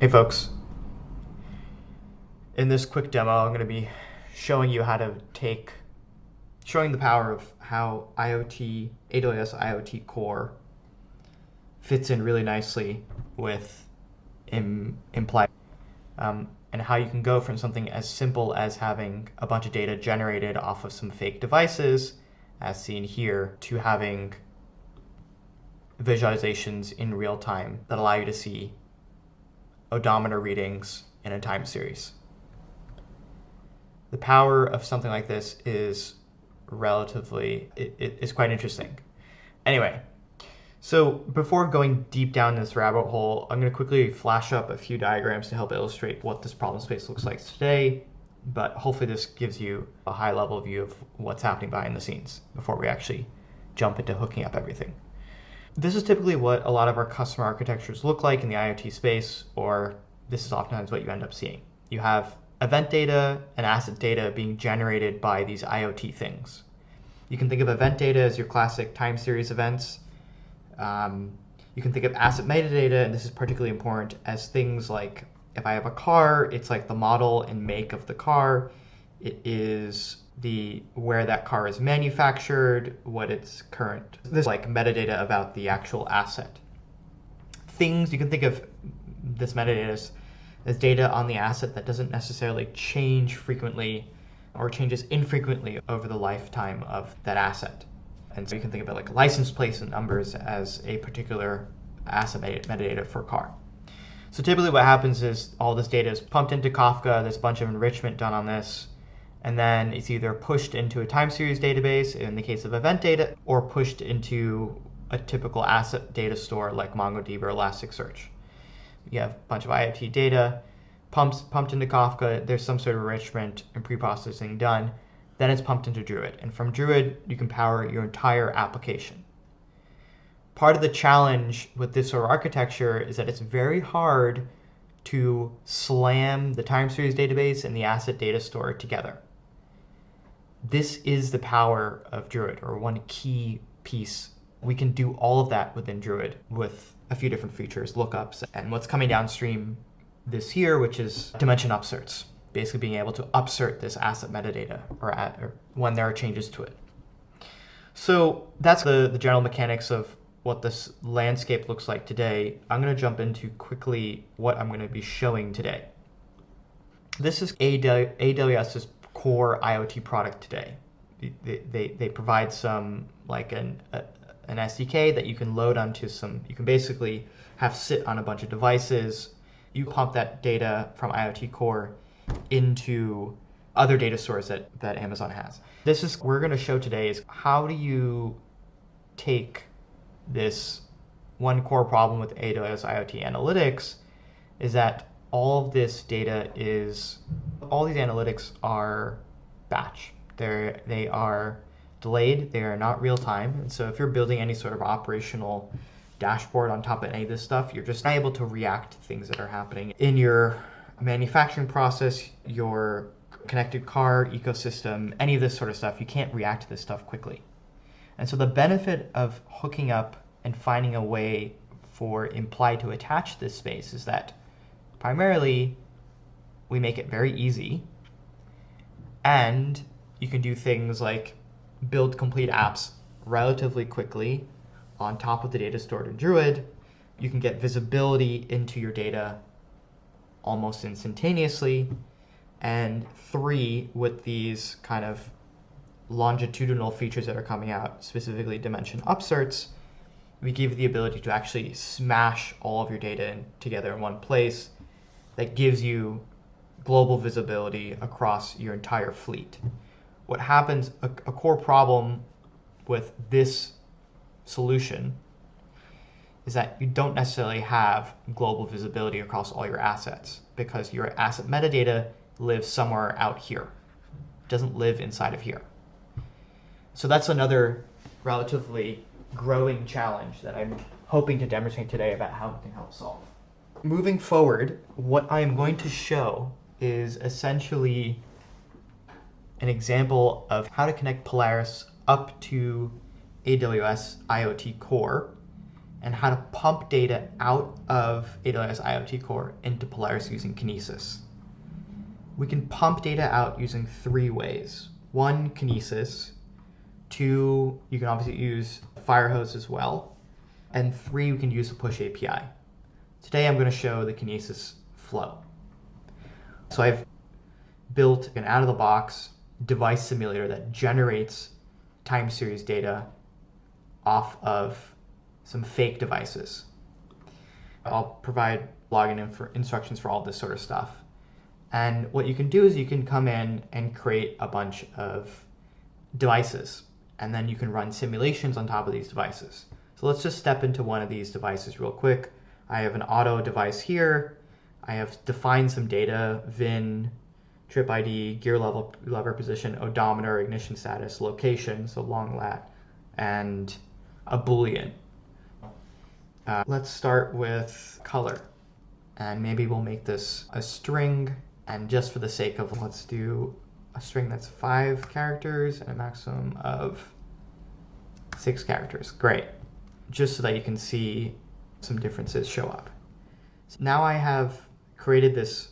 Hey folks, in this quick demo I'm going to be showing you how to showing the power of how AWS IoT Core fits in really nicely with Imply, and how you can go from something as simple as having a bunch of data generated off of some fake devices, as seen here, to having visualizations in real time that allow you to see odometer readings in a time series. The power of something like this is it's quite interesting. Anyway, so before going deep down this rabbit hole, I'm going to quickly flash up a few diagrams to help illustrate what this problem space looks like today, but hopefully this gives you a high level view of what's happening behind the scenes before we actually jump into hooking up everything. This is typically what a lot of our customer architectures look like in the IoT space, or this is oftentimes what you end up seeing. You have event data and asset data being generated by these IoT things. You can think of event data as your classic time series events. You can think of asset metadata, and this is particularly important, as things like, if I have a car, it's like the model and make of the car. It is where that car is manufactured, what its current, this is like metadata about the actual asset. Things, you can think of this metadata as data on the asset that doesn't necessarily change frequently or changes infrequently over the lifetime of that asset. And so you can think of it like license plates and numbers as a particular asset metadata for a car. So typically what happens is all this data is pumped into Kafka, there's a bunch of enrichment done on this, and then it's either pushed into a time series database in the case of event data, or pushed into a typical asset data store like MongoDB or Elasticsearch. You have a bunch of IoT data pumped into Kafka, there's some sort of enrichment and pre-processing done, then it's pumped into Druid. And from Druid, you can power your entire application. Part of the challenge with this sort of architecture is that it's very hard to slam the time series database and the asset data store together. This is the power of Druid, or one key piece. We can do all of that within Druid with a few different features, lookups, and what's coming downstream this year, which is dimension upserts, basically being able to upsert this asset metadata or when there are changes to it. So that's the general mechanics of what this landscape looks like today. I'm going to jump into quickly what I'm going to be showing today. This is AWS's core IoT product today. They provide some, like an SDK that you can load onto you can basically have sit on a bunch of devices. You pump that data from IoT Core into other data stores that Amazon has. We're going to show today is how do you take this one core problem with AWS IoT Analytics is that all these analytics are batch. They are delayed, they are not real time. And so if you're building any sort of operational dashboard on top of any of this stuff, you're just not able to react to things that are happening in your manufacturing process, your connected car ecosystem, any of this sort of stuff. You can't react to this stuff quickly. And so the benefit of hooking up and finding a way for Imply to attach this space is that primarily we make it very easy, and you can do things like build complete apps relatively quickly on top of the data stored in Druid. You can get visibility into your data almost instantaneously. And 3, with these kind of longitudinal features that are coming out, specifically dimension upserts, we give you the ability to actually smash all of your data together in one place that gives you global visibility across your entire fleet. What happens, a core problem with this solution is that you don't necessarily have global visibility across all your assets, because your asset metadata lives somewhere out here. It doesn't live inside of here. So that's another relatively growing challenge that I'm hoping to demonstrate today about how we can help solve. Moving forward, what I am going to show is essentially an example of how to connect Polaris up to AWS IoT Core and how to pump data out of AWS IoT Core into Polaris using Kinesis. We can pump data out using 3 ways. 1, Kinesis. 2, you can obviously use Firehose as well. And 3, we can use the Push API. Today I'm going to show the Kinesis flow. So I've built an out-of-the-box device simulator that generates time series data off of some fake devices. I'll provide login instructions for all this sort of stuff. And what you can do is you can come in and create a bunch of devices, and then you can run simulations on top of these devices. So let's just step into one of these devices real quick. I have an auto device here. I have defined some data, VIN, trip ID, gear lever position, odometer, ignition status, location, so long lat, and a Boolean. Let's start with color. And maybe we'll make this a string. And just for the sake of, let's do a string that's 5 characters and a maximum of 6 characters. Great. Just so that you can see some differences show up. So now I have created this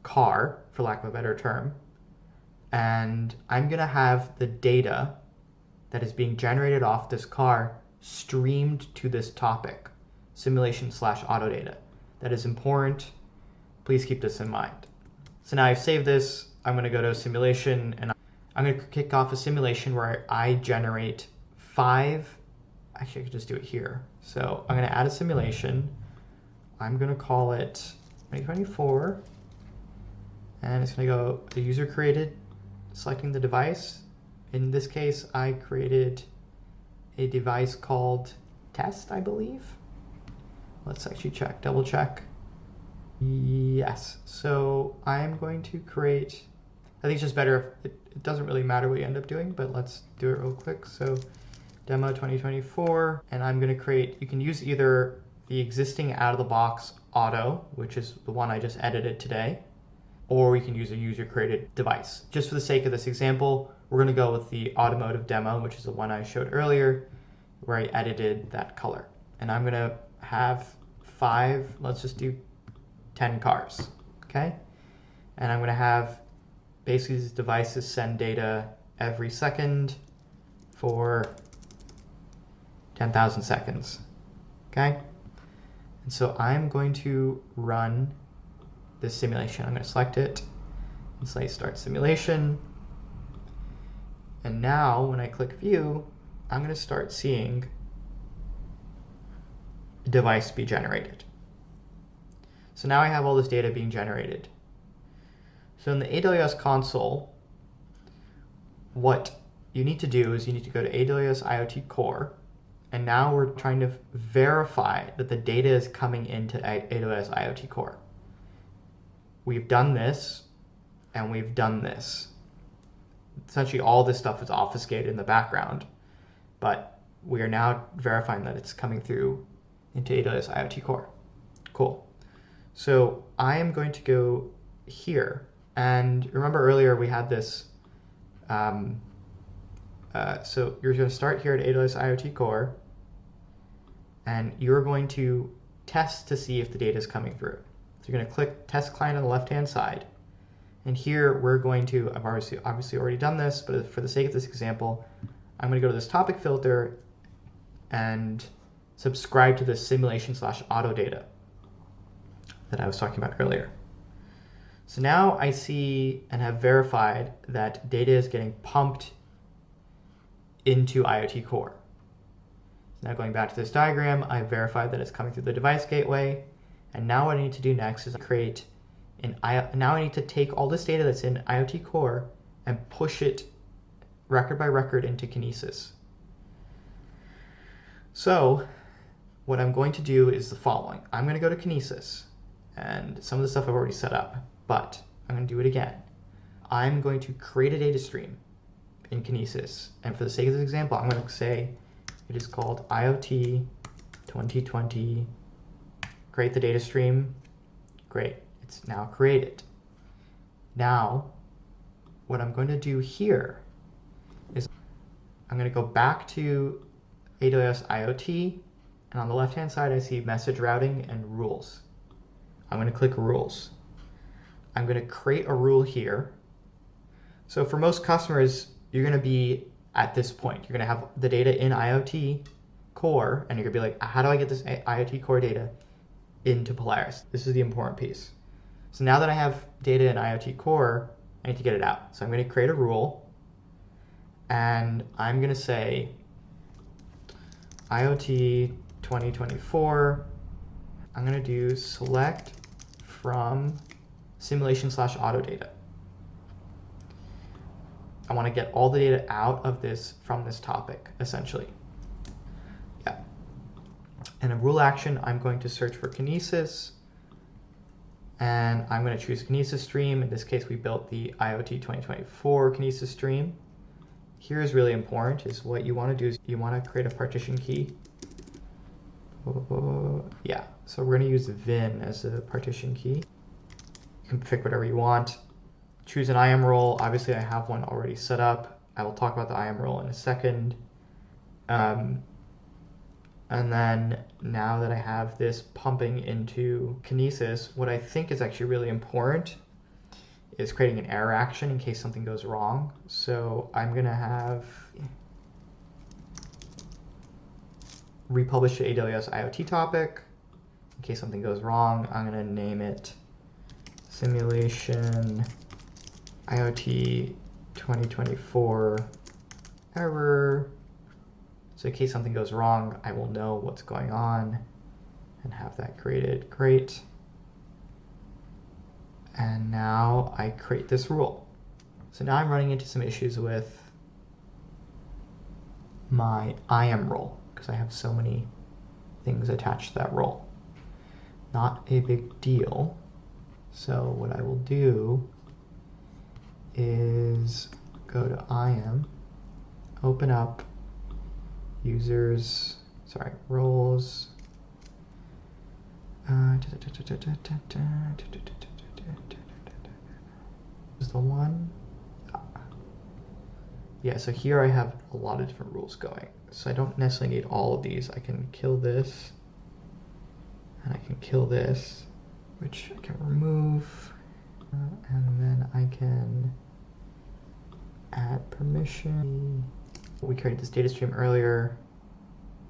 car, for lack of a better term, and I'm going to have the data that is being generated off this car streamed to this topic, simulation/auto data. That is important. Please keep this in mind. So now I've saved this. I'm going to go to simulation, and I'm going to kick off a simulation where I generate 5. Actually, I could just do it here. So I'm going to add a simulation. I'm going to call it 2024. And it's going to go the user created, selecting the device. In this case, I created a device called test, I believe. Let's actually check, double check. Yes, so I'm going to create, I think it's just better if it doesn't really matter what you end up doing, but let's do it real quick. So demo 2024, and I'm going to create, you can use either the existing out-of-the-box auto, which is the one I just edited today, or we can use a user-created device. Just for the sake of this example, we're going to go with the automotive demo, which is the one I showed earlier, where I edited that color. And I'm going to have 5, let's just do 10 cars, okay? And I'm going to have basically these devices send data every second for 10,000 seconds, okay? And so I'm going to run this simulation. I'm going to select it and say start simulation. And now when I click view, I'm going to start seeing a device be generated. So now I have all this data being generated. So in the AWS console, what you need to do is you need to go to AWS IoT Core, and now we're trying to verify that the data is coming into AWS IoT Core. We've done this, and we've done this. Essentially all this stuff is obfuscated in the background, but we are now verifying that it's coming through into AWS IoT Core. Cool. So I am going to go here, and remember earlier we had this, so you're going to start here at AWS IoT Core, and you're going to test to see if the data is coming through. So you're going to click Test Client on the left-hand side, and here we're going to, I've obviously already done this, but for the sake of this example, I'm going to go to this topic filter and subscribe to the simulation/auto data that I was talking about earlier. So now I see and have verified that data is getting pumped into IoT Core. Now going back to this diagram, I verified that it's coming through the device gateway, and now what I need to do next is create now I need to take all this data that's in IoT Core and push it record by record into Kinesis. So what I'm going to do is the following. I'm going to go to Kinesis, and some of the stuff I've already set up, but I'm going to do it again. I'm going to create a data stream in Kinesis, and for the sake of this example, I'm going to say it is called IoT 2020. Create the data stream. Great, it's now created. Now, what I'm going to do here is I'm going to go back to AWS IoT, And on the left-hand side, I see message routing and rules. I'm going to click rules. I'm going to create a rule here. So for most customers, you're going to be at this point. You're going to have the data in IoT Core, and you're going to be like, how do I get this IoT Core data into Polaris? This is the important piece. So now that I have data in IoT Core, I need to get it out. So I'm going to create a rule, and I'm going to say IoT 2024. I'm going to do select from simulation/auto data. I want to get all the data out of this from this topic, essentially. Yeah. And a rule action, I'm going to search for Kinesis, and I'm going to choose Kinesis stream. In this case, we built the IoT 2024 Kinesis stream. Here is really important, is what you want to do is you want to create a partition key. Yeah, so we're going to use Vin as a partition key. You can pick whatever you want. Choose an IAM role. Obviously, I have one already set up. I will talk about the IAM role in a second. And then now that I have this pumping into Kinesis, what I think is actually really important is creating an error action in case something goes wrong. So I'm going to have republish the AWS IoT topic. In case something goes wrong, I'm going to name it simulation IoT 2024 error. So in case something goes wrong, I will know what's going on and have that created. Great. And now I create this rule. So now I'm running into some issues with my IAM role because I have so many things attached to that role. Not a big deal. So what I will do is go to IAM, open up roles. Is the one? Yeah, so here I have a lot of different rules going. So I don't necessarily need all of these. I can kill this, and I can kill this, which I can remove, and then I can add permission. We created this data stream earlier.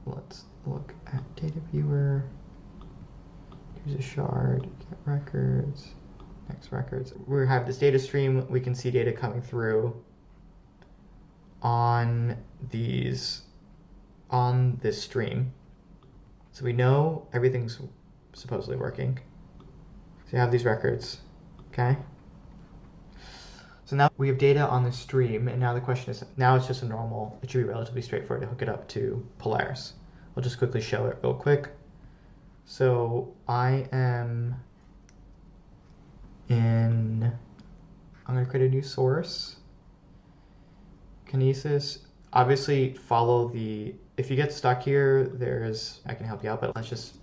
Let's look at data viewer, use a shard, get records, next records. We have this data stream. We can see data coming through on this stream. So we know everything's supposedly working. So you have these records, okay? So now we have data on the stream, and now the question is, now it's just a normal, it should be relatively straightforward to hook it up to Polaris. I'll just quickly show it real quick. So I'm gonna create a new source. Kinesis, obviously follow if you get stuck here, I can help you out, but let's just,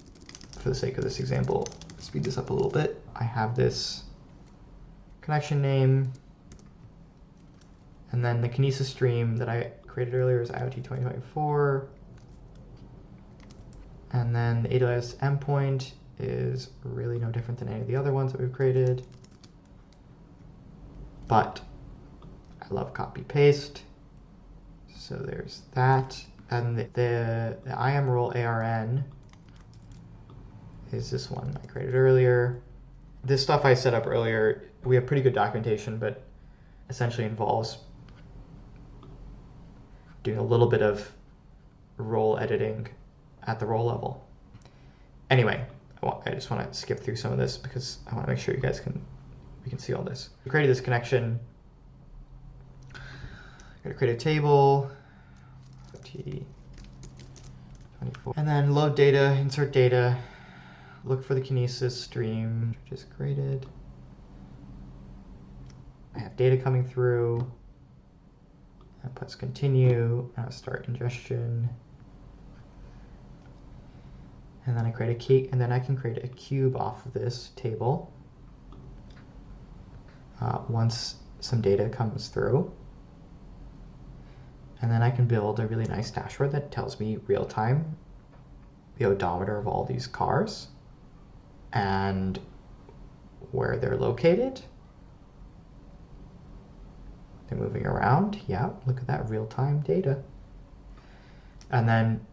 for the sake of this example, speed this up a little bit. I have this connection name, and then the Kinesis stream that I created earlier is IoT 2024. And then the AWS endpoint is really no different than any of the other ones that we've created. But I love copy paste. So there's that. And the IAM role ARN is this one I created earlier. This stuff I set up earlier, we have pretty good documentation, but essentially involves doing a little bit of role editing at the role level. Anyway, I just want to skip through some of this because I want to make sure we can see all this. We created this connection. I'm going to create a table, T24, and then load data, insert data, look for the Kinesis stream, which is created. I have data coming through. I press continue, and I'll start ingestion. And then I create a key, and then I can create a cube off of this table once some data comes through. And then I can build a really nice dashboard that tells me real time the odometer of all these cars and where they're located. They're moving around. Yeah, look at that real-time data. And then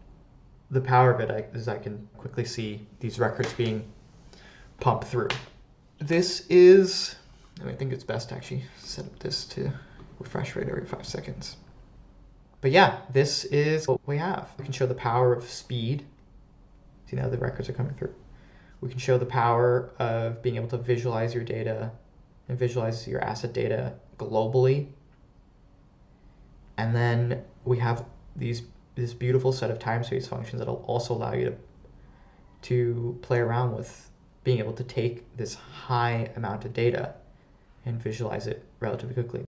the power of it is I can quickly see these records being pumped through. This is, I think it's best to actually set up this to refresh rate every 5 seconds. But yeah, this is what we have. We can show the power of speed. See now the records are coming through. We can show the power of being able to visualize your data and visualize your asset data globally. And then we have this beautiful set of time series functions that'll also allow you to play around with being able to take this high amount of data and visualize it relatively quickly.